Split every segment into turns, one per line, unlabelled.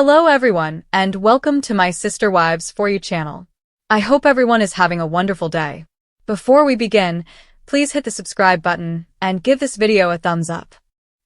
Hello everyone, and welcome to my Sister Wives For You channel. I hope everyone is having a wonderful day. Before we begin, please hit the subscribe button and give this video a thumbs up.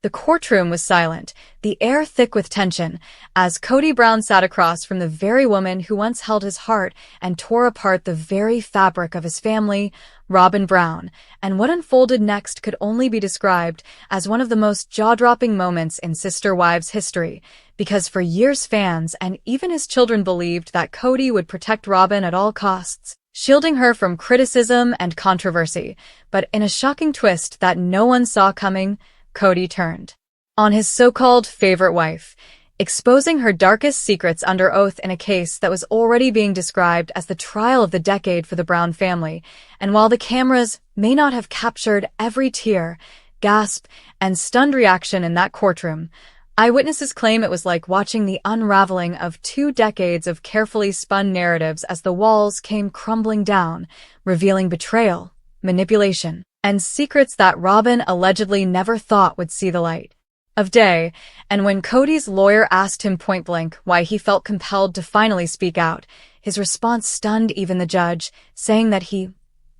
The courtroom was silent, the air thick with tension, as Kodie Brown sat across from the very woman who once held his heart and tore apart the very fabric of his family, Robin Brown, and what unfolded next could only be described as one of the most jaw-dropping moments in Sister Wives history, because for years fans and even his children believed that Kodie would protect Robin at all costs, shielding her from criticism and controversy. But in a shocking twist that no one saw coming, Kodie turned on his so-called favorite wife, exposing her darkest secrets under oath in a case that was already being described as the trial of the decade for the Brown family. And while the cameras may not have captured every tear, gasp, and stunned reaction in that courtroom, eyewitnesses claim it was like watching the unraveling of 2 decades of carefully spun narratives as the walls came crumbling down, revealing betrayal, manipulation, and secrets that Robin allegedly never thought would see the light of day. And when Kodie's lawyer asked him point-blank why he felt compelled to finally speak out, his response stunned even the judge, saying that he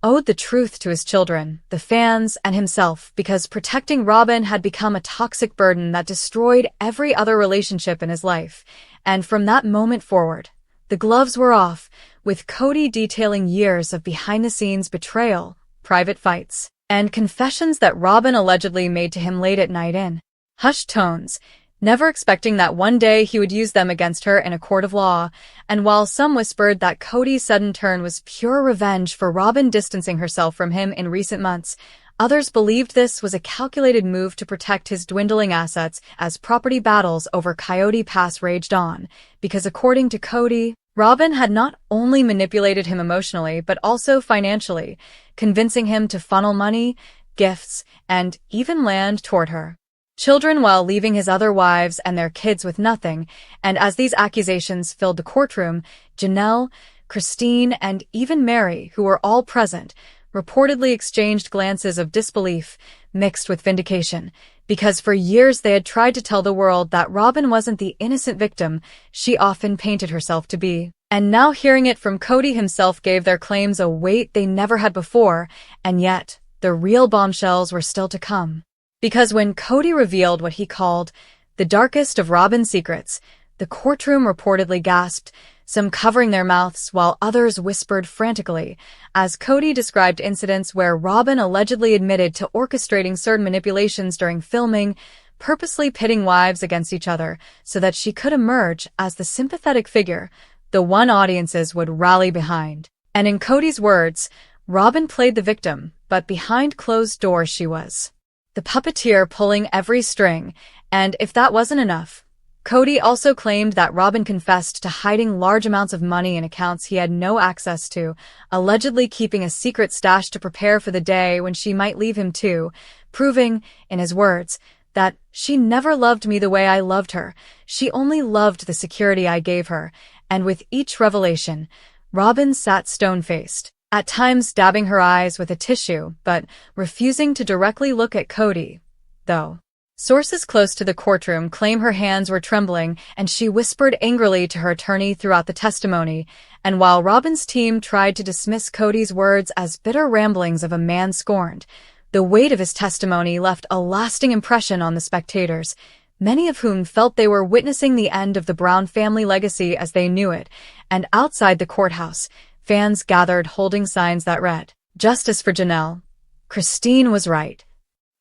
owed the truth to his children, the fans, and himself, because protecting Robin had become a toxic burden that destroyed every other relationship in his life. And from that moment forward, the gloves were off, with Kodie detailing years of behind-the-scenes betrayal, private fights, and confessions that Robin allegedly made to him late at night in hushed tones, never expecting that one day he would use them against her in a court of law. And while some whispered that Kodie's sudden turn was pure revenge for Robin distancing herself from him in recent months, others believed this was a calculated move to protect his dwindling assets as property battles over Coyote Pass raged on, because according to Kodie, Robin had not only manipulated him emotionally but also financially, convincing him to funnel money, gifts, and even land toward her children while leaving his other wives and their kids with nothing. And as these accusations filled the courtroom, Janelle, Christine, and even Mary, who were all present, reportedly exchanged glances of disbelief mixed with vindication, because for years they had tried to tell the world that Robin wasn't the innocent victim she often painted herself to be. And now hearing it from Kodie himself gave their claims a weight they never had before, and yet the real bombshells were still to come. Because when Kodie revealed what he called the darkest of Robin's secrets, the courtroom reportedly gasped, some covering their mouths while others whispered frantically, as Kodie described incidents where Robin allegedly admitted to orchestrating certain manipulations during filming, purposely pitting wives against each other so that she could emerge as the sympathetic figure, the one audiences would rally behind. And in Kodie's words, Robin played the victim, but behind closed doors she was the puppeteer pulling every string. And if that wasn't enough, Kodie also claimed that Robin confessed to hiding large amounts of money in accounts he had no access to, allegedly keeping a secret stash to prepare for the day when she might leave him too, proving, in his words, that she never loved me the way I loved her, she only loved the security I gave her. And with each revelation, Robin sat stone-faced, at times dabbing her eyes with a tissue, but refusing to directly look at Kodie, though sources close to the courtroom claim her hands were trembling and she whispered angrily to her attorney throughout the testimony. And while Robin's team tried to dismiss Kodie's words as bitter ramblings of a man scorned, the weight of his testimony left a lasting impression on the spectators, many of whom felt they were witnessing the end of the Brown family legacy as they knew it. And outside the courthouse, fans gathered holding signs that read, "Justice for Janelle. Christine was right."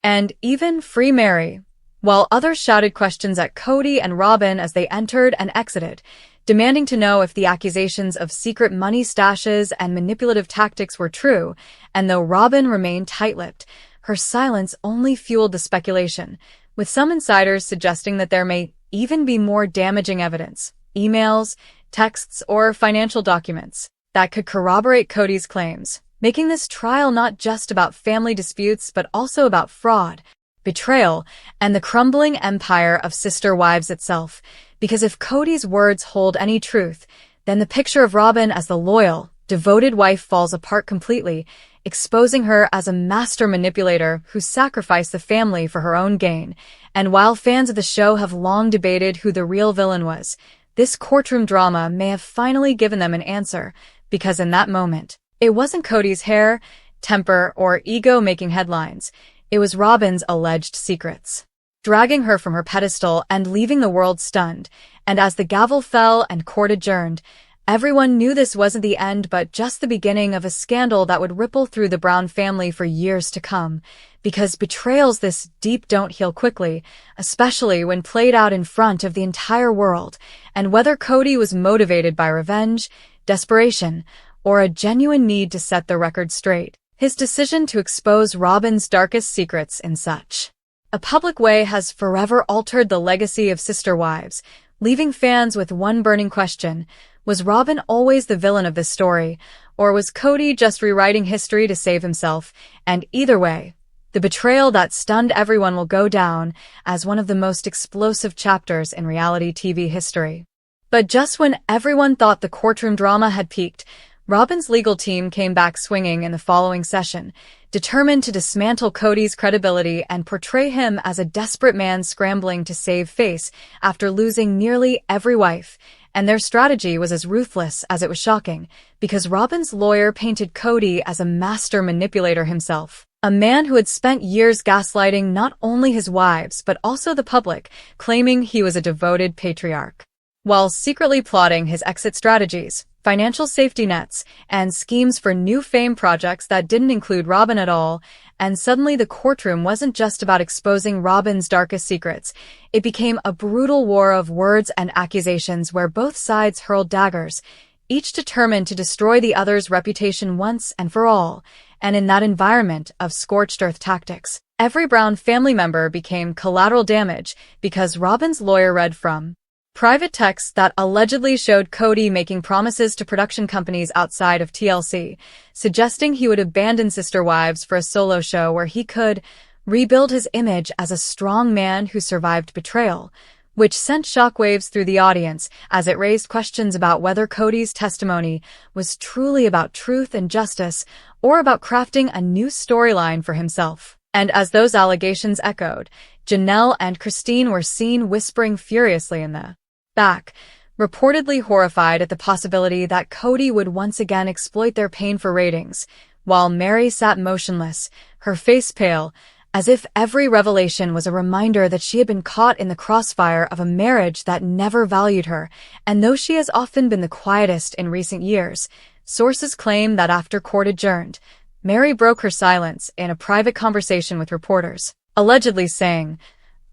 And even "Free Mary," while others shouted questions at Kodie and Robin as they entered and exited, demanding to know if the accusations of secret money stashes and manipulative tactics were true. And though Robin remained tight-lipped, her silence only fueled the speculation, with some insiders suggesting that there may even be more damaging evidence, emails, texts, or financial documents that could corroborate Kodie's claims, making this trial not just about family disputes but also about fraud, betrayal, and the crumbling empire of Sister Wives itself. Because if Kodie's words hold any truth, then the picture of Robin as the loyal, devoted wife falls apart completely, exposing her as a master manipulator who sacrificed the family for her own gain. And while fans of the show have long debated who the real villain was, this courtroom drama may have finally given them an answer, because in that moment, it wasn't Kodie's hair, temper, or ego making headlines. It was Robyn's alleged secrets, dragging her from her pedestal and leaving the world stunned. And as the gavel fell and court adjourned, everyone knew this wasn't the end but just the beginning of a scandal that would ripple through the Brown family for years to come. Because betrayals this deep don't heal quickly, especially when played out in front of the entire world. And whether Kodie was motivated by revenge, desperation, or a genuine need to set the record straight, his decision to expose Robyn's darkest secrets in such a public way has forever altered the legacy of Sister Wives, leaving fans with one burning question: was Robyn always the villain of this story, or was Kodie just rewriting history to save himself? And either way, the betrayal that stunned everyone will go down as one of the most explosive chapters in reality TV history. But just when everyone thought the courtroom drama had peaked, Robyn's legal team came back swinging in the following session, determined to dismantle Kodie's credibility and portray him as a desperate man scrambling to save face after losing nearly every wife. And their strategy was as ruthless as it was shocking, because Robyn's lawyer painted Kodie as a master manipulator himself, a man who had spent years gaslighting not only his wives but also the public, claiming he was a devoted patriarch, while secretly plotting his exit strategies, financial safety nets, and schemes for new fame projects that didn't include Robyn at all. And suddenly the courtroom wasn't just about exposing Robyn's darkest secrets. It became a brutal war of words and accusations where both sides hurled daggers, each determined to destroy the other's reputation once and for all. And in that environment of scorched earth tactics, every Brown family member became collateral damage because Robyn's lawyer read from private texts that allegedly showed Kodie making promises to production companies outside of TLC, suggesting he would abandon Sister Wives for a solo show where he could rebuild his image as a strong man who survived betrayal, which sent shockwaves through the audience as it raised questions about whether Kodie's testimony was truly about truth and justice or about crafting a new storyline for himself. And as those allegations echoed, Janelle and Christine were seen whispering furiously in the back, reportedly horrified at the possibility that Kodie would once again exploit their pain for ratings, while Mary sat motionless, her face pale, as if every revelation was a reminder that she had been caught in the crossfire of a marriage that never valued her. And though she has often been the quietest in recent years, sources claim that after court adjourned, Mary broke her silence in a private conversation with reporters, allegedly saying,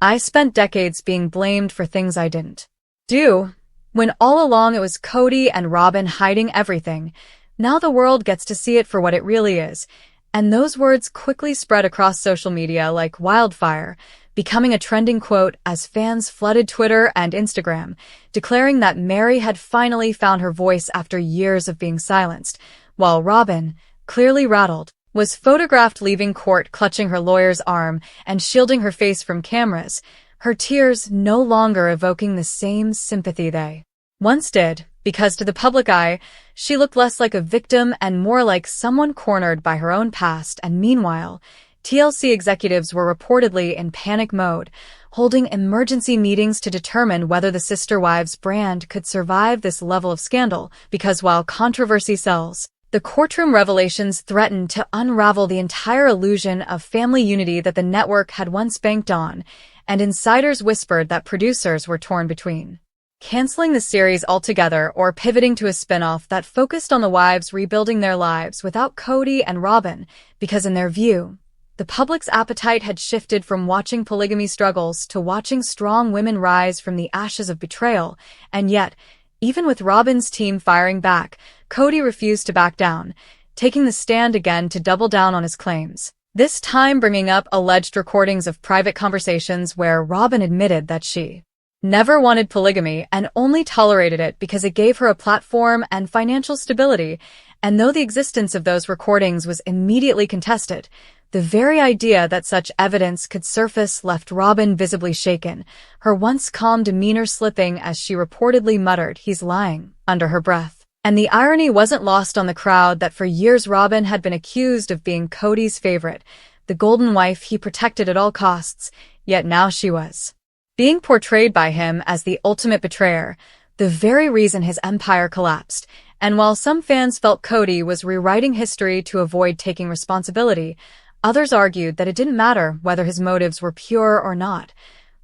"I spent decades being blamed for things I didn't do, when all along it was Kodie and Robyn hiding everything. Now the world gets to see it for what it really is." And those words quickly spread across social media like wildfire, becoming a trending quote as fans flooded Twitter and Instagram, declaring that Mary had finally found her voice after years of being silenced, while Robyn, clearly rattled, was photographed leaving court clutching her lawyer's arm and shielding her face from cameras, her tears no longer evoking the same sympathy they once did, because to the public eye, she looked less like a victim and more like someone cornered by her own past. And meanwhile, TLC executives were reportedly in panic mode, holding emergency meetings to determine whether the Sister Wives brand could survive this level of scandal, because while controversy sells, the courtroom revelations threatened to unravel the entire illusion of family unity that the network had once banked on, and insiders whispered that producers were torn between canceling the series altogether or pivoting to a spin-off that focused on the wives rebuilding their lives without Kodie and Robyn, because in their view, the public's appetite had shifted from watching polygamy struggles to watching strong women rise from the ashes of betrayal. And yet, even with Robyn's team firing back, Kodie refused to back down, taking the stand again to double down on his claims, this time bringing up alleged recordings of private conversations where Robyn admitted that she never wanted polygamy and only tolerated it because it gave her a platform and financial stability. And though the existence of those recordings was immediately contested, the very idea that such evidence could surface left Robyn visibly shaken, her once calm demeanor slipping as she reportedly muttered, "He's lying," under her breath. And the irony wasn't lost on the crowd that for years Robyn had been accused of being Kodie's favorite, the golden wife he protected at all costs, yet now she was being portrayed by him as the ultimate betrayer, the very reason his empire collapsed. And while some fans felt Kodie was rewriting history to avoid taking responsibility, others argued that it didn't matter whether his motives were pure or not.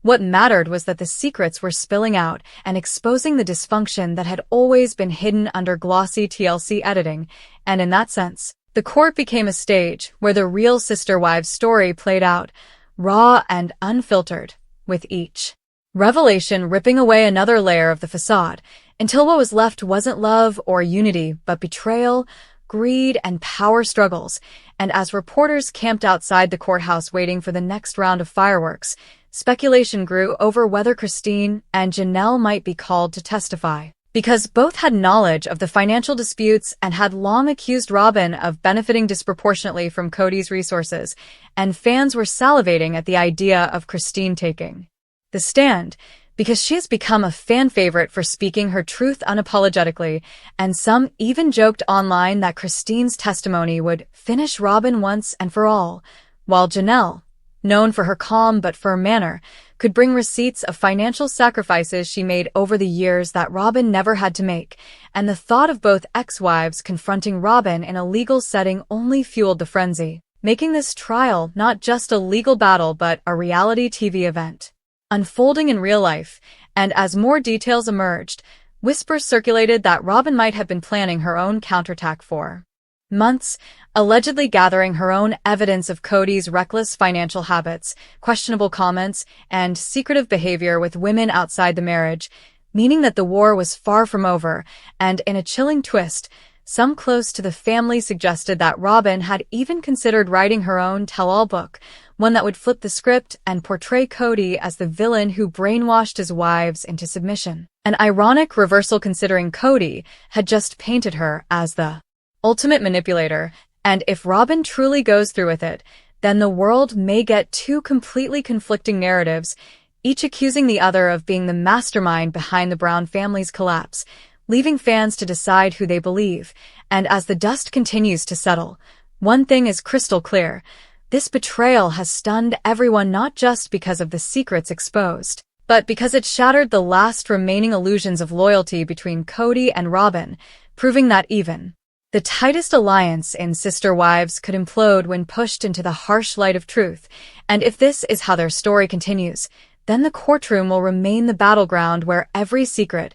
What mattered was that the secrets were spilling out and exposing the dysfunction that had always been hidden under glossy TLC editing, and in that sense, the court became a stage where the real Sister Wives story played out, raw and unfiltered, with each revelation ripping away another layer of the facade, until what was left wasn't love or unity, but betrayal, greed, and power struggles. And as reporters camped outside the courthouse waiting for the next round of fireworks, speculation grew over whether Christine and Janelle might be called to testify. Because both had knowledge of the financial disputes and had long accused Robin of benefiting disproportionately from Kodie's resources, and fans were salivating at the idea of Christine taking the stand, because she has become a fan favorite for speaking her truth unapologetically, and some even joked online that Christine's testimony would finish Robin once and for all, while Janelle, known for her calm but firm manner, could bring receipts of financial sacrifices she made over the years that Robin never had to make, and the thought of both ex-wives confronting Robin in a legal setting only fueled the frenzy, making this trial not just a legal battle but a reality TV event unfolding in real life. And as more details emerged, whispers circulated that Robin might have been planning her own counterattack for months, allegedly gathering her own evidence of Kodie's reckless financial habits, questionable comments, and secretive behavior with women outside the marriage, meaning that the war was far from over. And in a chilling twist, some close to the family suggested that Robin had even considered writing her own tell-all book, one that would flip the script and portray Kodie as the villain who brainwashed his wives into submission. An ironic reversal considering Kodie had just painted her as the ultimate manipulator, and if Robin truly goes through with it, then the world may get two completely conflicting narratives, each accusing the other of being the mastermind behind the Brown family's collapse, leaving fans to decide who they believe. And as the dust continues to settle, one thing is crystal clear: this betrayal has stunned everyone, not just because of the secrets exposed, but because it shattered the last remaining illusions of loyalty between Kodie and Robin, proving that even the tightest alliance in Sister Wives could implode when pushed into the harsh light of truth. And if this is how their story continues, then the courtroom will remain the battleground where every secret,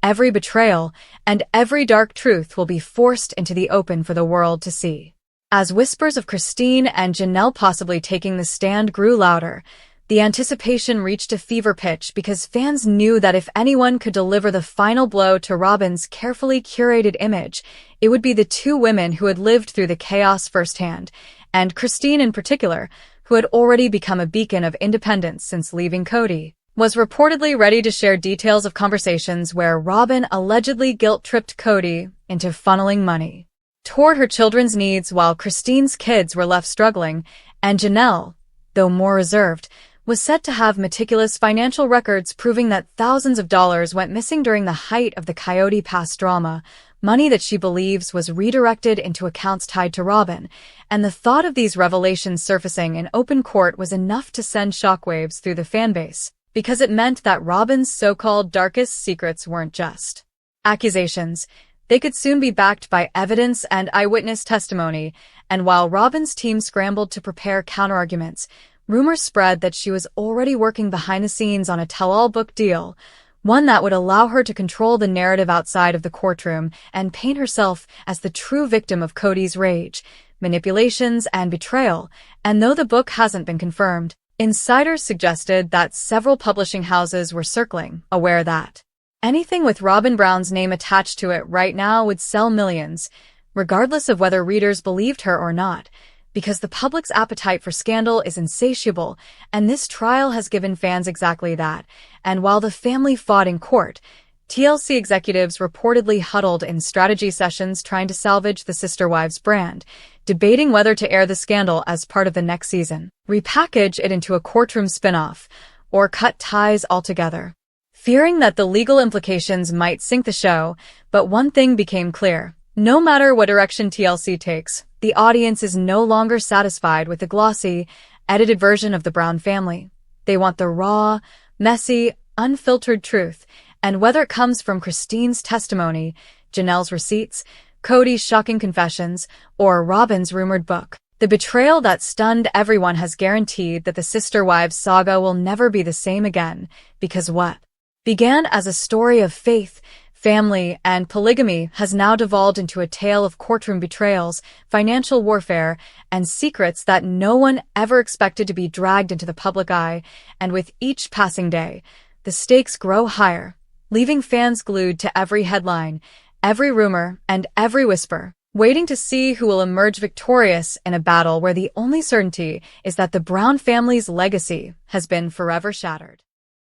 every betrayal, and every dark truth will be forced into the open for the world to see. As whispers of Christine and Janelle possibly taking the stand grew louder, the anticipation reached a fever pitch because fans knew that if anyone could deliver the final blow to Robin's carefully curated image, it would be the two women who had lived through the chaos firsthand, and Christine in particular, who had already become a beacon of independence since leaving Kodie, was reportedly ready to share details of conversations where Robin allegedly guilt-tripped Kodie into funneling money toward her children's needs while Christine's kids were left struggling, and Janelle, though more reserved, was said to have meticulous financial records proving that thousands of dollars went missing during the height of the Coyote Pass drama, money that she believes was redirected into accounts tied to Robin, and the thought of these revelations surfacing in open court was enough to send shockwaves through the fanbase, because it meant that Robin's so-called darkest secrets weren't just accusations. They could soon be backed by evidence and eyewitness testimony, and while Robin's team scrambled to prepare counterarguments, rumors spread that she was already working behind the scenes on a tell-all book deal, one that would allow her to control the narrative outside of the courtroom and paint herself as the true victim of Kodie's rage, manipulations, and betrayal. And though the book hasn't been confirmed, insiders suggested that several publishing houses were circling, aware that anything with Robin Brown's name attached to it right now would sell millions, regardless of whether readers believed her or not, because the public's appetite for scandal is insatiable, and this trial has given fans exactly that. And while the family fought in court, TLC executives reportedly huddled in strategy sessions trying to salvage the Sister Wives brand, debating whether to air the scandal as part of the next season, repackage it into a courtroom spin-off, or cut ties altogether, fearing that the legal implications might sink the show. But one thing became clear: no matter what direction TLC takes, the audience is no longer satisfied with the glossy, edited version of the Brown family. They want the raw, messy, unfiltered truth, And whether it comes from Christine's testimony, Janelle's receipts, Kodie's shocking confessions, or Robin's rumored book, the betrayal that stunned everyone has guaranteed that the Sister Wives saga will never be the same again, because what began as a story of faith, family, and polygamy has now devolved into a tale of courtroom betrayals, financial warfare, and secrets that no one ever expected to be dragged into the public eye. And with each passing day, the stakes grow higher, leaving fans glued to every headline, every rumor, and every whisper, waiting to see who will emerge victorious in a battle where the only certainty is that the Brown family's legacy has been forever shattered.